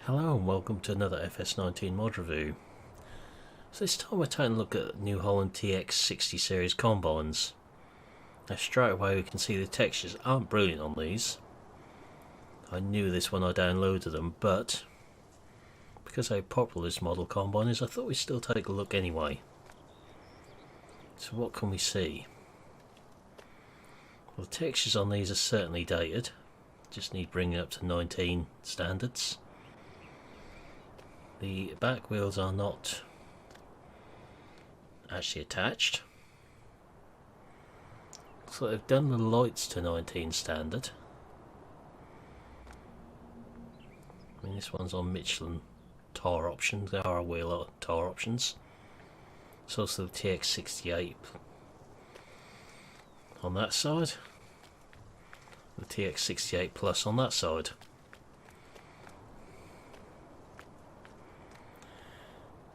Hello and welcome to another FS19 mod review. So this time we're taking a look at new Holland TX60 series combines. Now straight away we can see the textures aren't brilliant on these. I knew this when I downloaded them, but because how popular this model combine is, I thought we'd still take a look anyway. So what can we see? Well, the textures on these are certainly dated. Just need bringing up to 19 standards. The back wheels are not actually attached. Looks like they've done the lights to 19 standard. I mean, this one's on Michelin tyre options. There are wheel tyre options. It's also the TX68 on that side. The TX68 Plus on that side.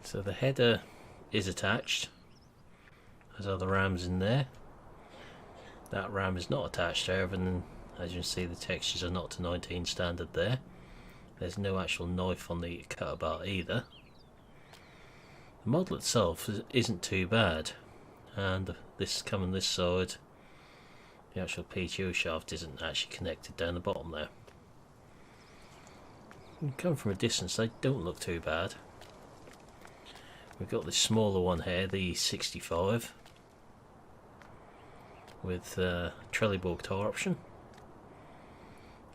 So the header is attached, as are the RAMs in there. That RAM is not attached, however, and as you can see the textures are not to 19 standard there. There's no actual knife on the cutter bar either. The model itself isn't too bad, and this coming this side, the actual PTO shaft isn't actually connected down the bottom there. You can come from a distance, they don't look too bad. We've got this smaller one here, the 65, with Trelleborg tyre option.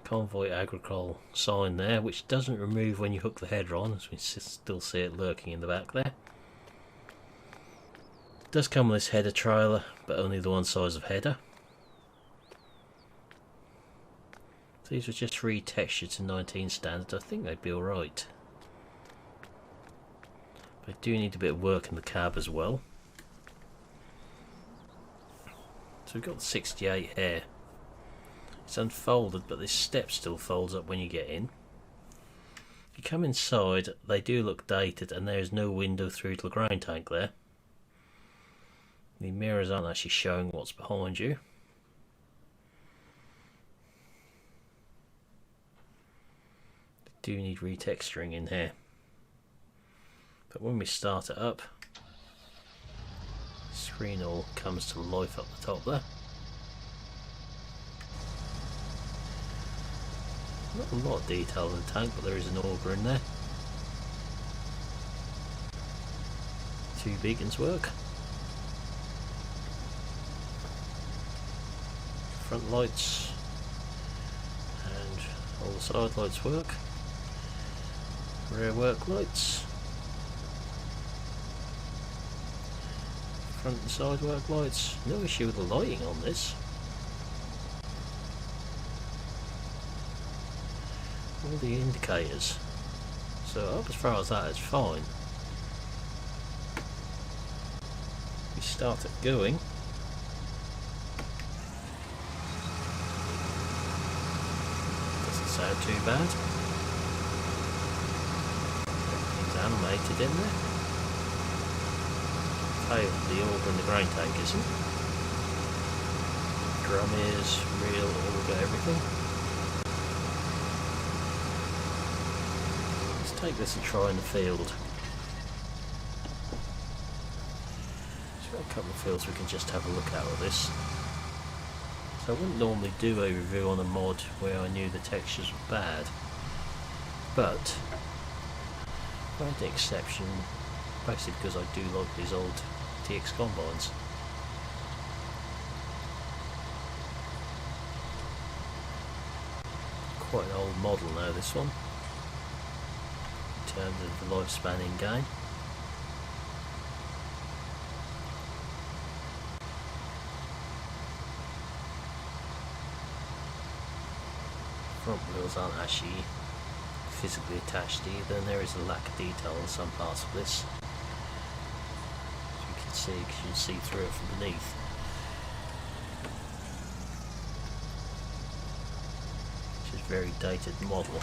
Convoy Agricole sign there, which doesn't remove when you hook the header on, as we still see it lurking in the back there. It does come with this header trailer, but only the one size of header. If these were just retextured to 19 standard, I think they'd be alright. I do need a bit of work in the cab as well. So we've got the 68 here. It's unfolded, but this step still folds up when you get in. If you come inside, they do look dated, and there is no window through to the grain tank there. The mirrors aren't actually showing what's behind you. They do need retexturing in here. But when we start it up, the screen all comes to life up the top there. Not a lot of detail in the tank, but there is an auger in there. 2 beacons work. Front lights and all the side lights work. Rear work lights. Front and side work lights. No issue with the lighting on this. All the indicators. So up as far as that is fine. We start it going. Doesn't sound too bad. Everything's animated in there. The auger in the grain tank isn't. Drum is, reel, auger, everything. Let's take this and try in the field. Just got a couple of fields we can just have a look at with this. So I wouldn't normally do a review on a mod where I knew the textures were bad, but I made the exception basically because I do like these old TX combines. Quite an old model now, this one, in terms of the lifespan in game. Front wheels aren't actually physically attached either, and there is a lack of detail on some parts of this. See, because you can see through it from beneath. Which is a very dated model.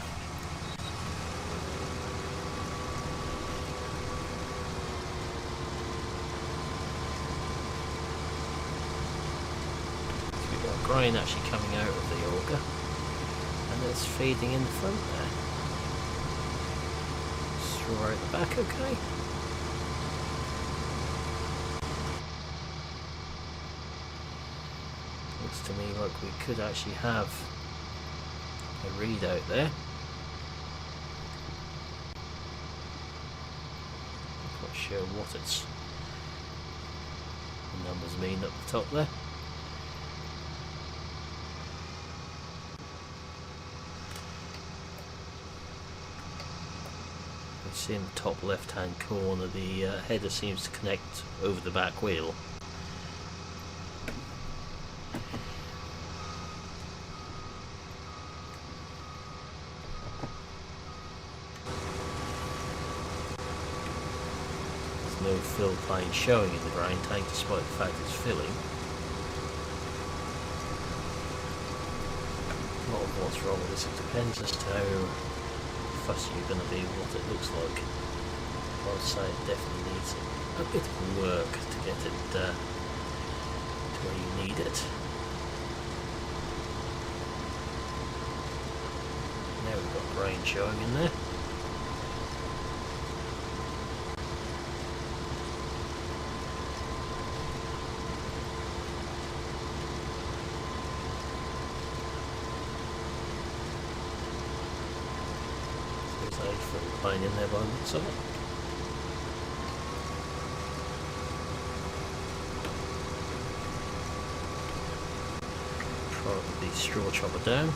So we've got grain actually coming out of the auger, and it's feeding in the front there. Draw out the back okay. Looks to me like we could actually have a readout there. I'm not sure what its numbers mean at the top there. You see in the top left hand corner the header seems to connect over the back wheel. No fill plane showing in the grain tank despite the fact it's filling. A lot of what's wrong with this, it depends as to how fussy you're going to be with what it looks like. I would say it definitely needs a bit of work to get it to where you need it. Now we've got grain showing in there. Plane in there by the looks of it. Try with the straw chopper down.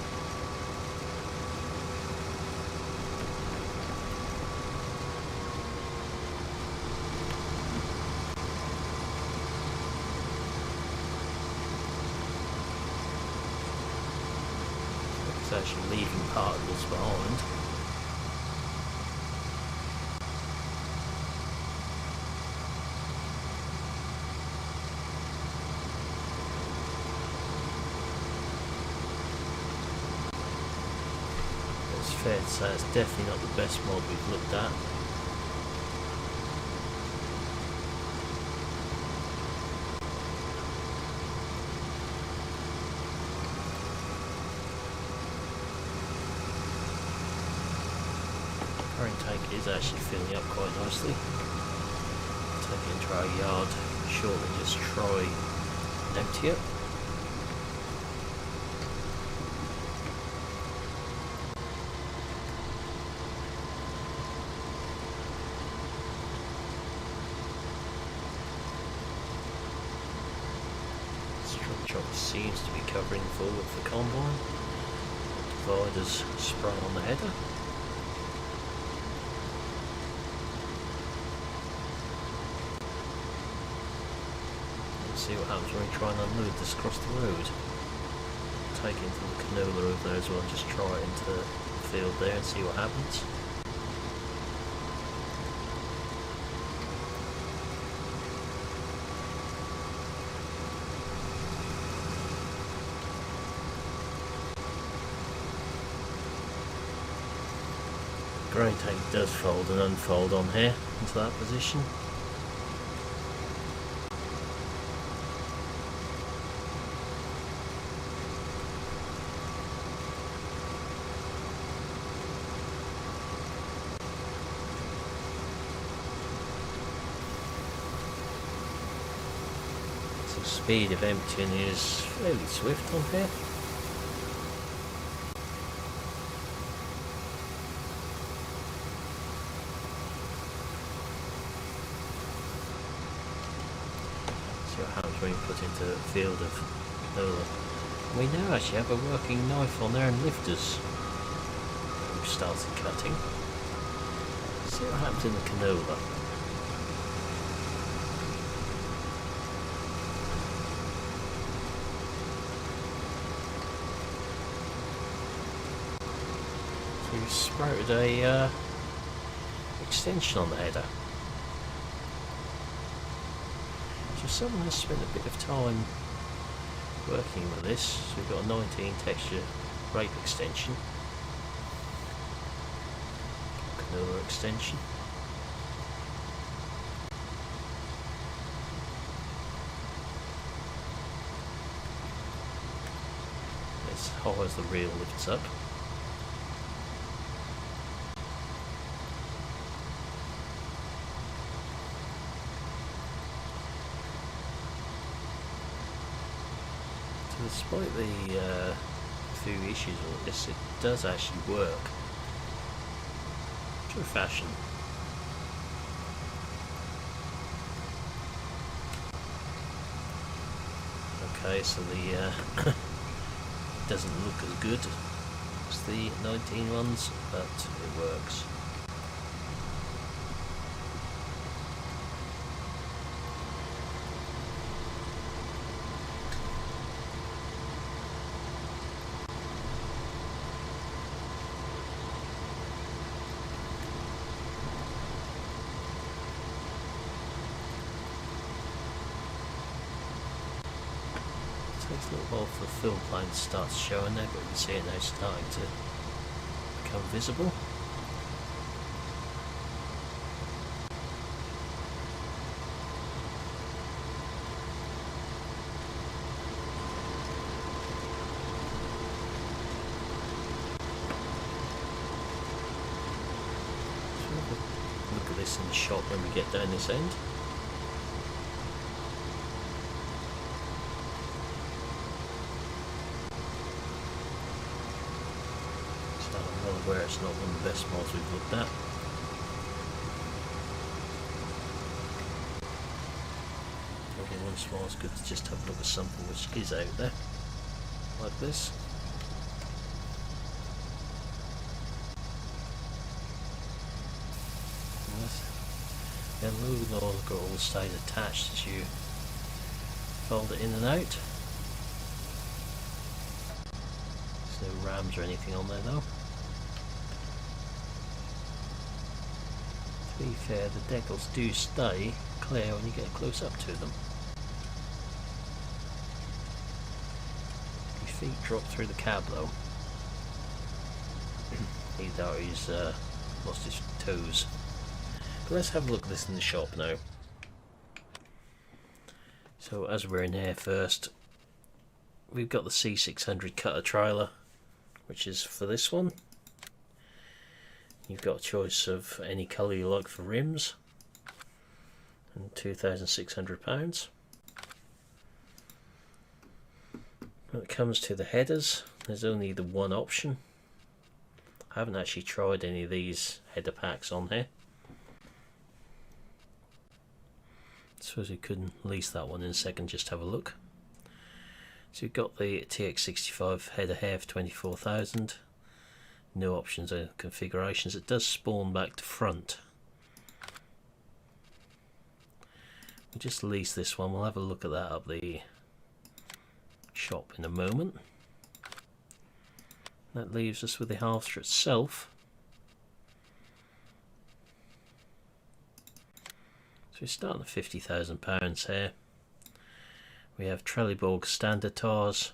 It's actually leaving particles behind. Fair to say it's definitely not the best mod we've looked at. Current tank is actually filling up quite nicely. Take it into our yard shortly, just try and empty it. Seems to be covering full with the combine. Dividers sprung on the header. Let's see what happens when we try and unload this across the road. Take it into the canola over there as well, just try it into the field there and see what happens. Grain tank does fold and unfold on here into that position. So speed of emptying is fairly swift on here. When you put into a field of canola. We now actually have a working knife on there and lifters. We've started cutting. See what happens in the canola. So we've sprouted a extension on the header. Someone has spent a bit of time working with this. So we've got a 19 texture rape extension, canola extension. As high as the reel lifts up. despite the few issues with this, it does actually work. True fashion. Okay, so the doesn't look as good as the 19 ones, but it works. Takes a little while for the film plane to start showing there, but we can see it now starting to become visible. So we'll have a look at this in the shop when we get down this end. Where it's not one of the best mods we've looked at. Every once in a while it's good to just have a look at something which is out there, like this. And moving on, look at all the stays attached as you fold it in and out. There's no RAMs or anything on there though. To be fair, the decals do stay clear when you get close up to them. Your feet drop through the cab though. Either though he's lost his toes. But let's have a look at this in the shop now. So as we're in here first, we've got the C600 cutter trailer, which is for this one. You've got a choice of any colour you like for rims, and £2,600. When it comes to the headers, there's only the one option. I haven't actually tried any of these header packs on here. I suppose we could lease that one in a second, just have a look. So you've got the TX65 header here for 24,000. No options or configurations. It does spawn back to front. We'll just lease this one. We'll have a look at that up the shop in a moment. That leaves us with the halster itself. So we're starting at £50,000 here. We have Trelleborg standard tires,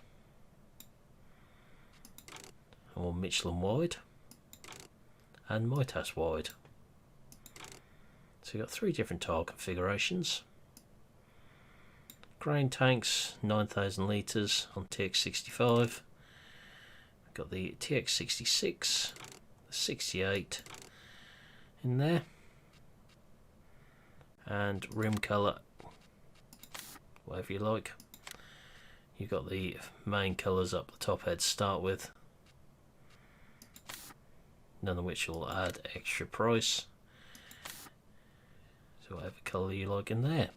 or Michelin wide, and Mitas wide. So you've got three different tire configurations. Grain tanks, 9,000 litres on TX65. We've got the TX66, the 68 in there, and rim colour, whatever you like. You've got the main colours up the top head to start with, none of which will add extra price. So whatever colour you like in there.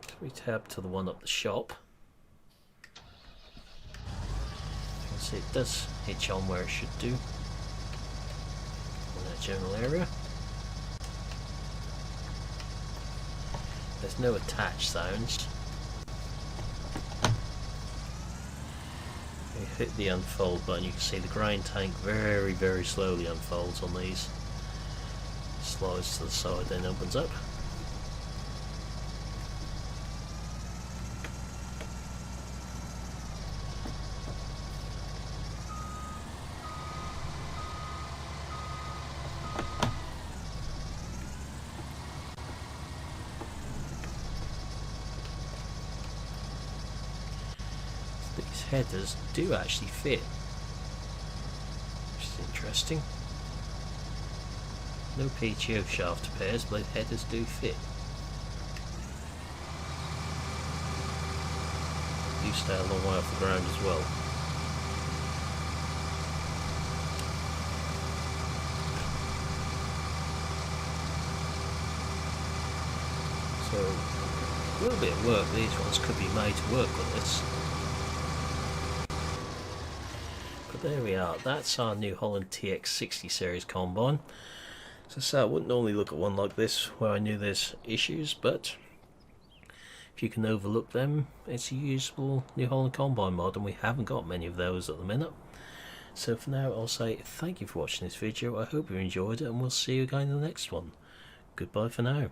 So we tab to the one up the shop. You can see it does hitch on where it should do, in that general area. There's no attach sounds. You hit the unfold button, you can see the grain tank very, very slowly unfolds on these. Slides to the side, then opens up. Headers do actually fit, which is interesting. No PTO shaft pairs, but headers do fit. do stay a long way off the ground as well. So a little bit of work, these ones could be made to work with this. But there we are, that's our New Holland TX60 series combine. So I wouldn't normally look at one like this where I knew there's issues, but if you can overlook them, it's a usable New Holland combine mod, and we haven't got many of those at the minute. So for now I'll say thank you for watching this video, I hope you enjoyed it, and we'll see you again in the next one. Goodbye for now.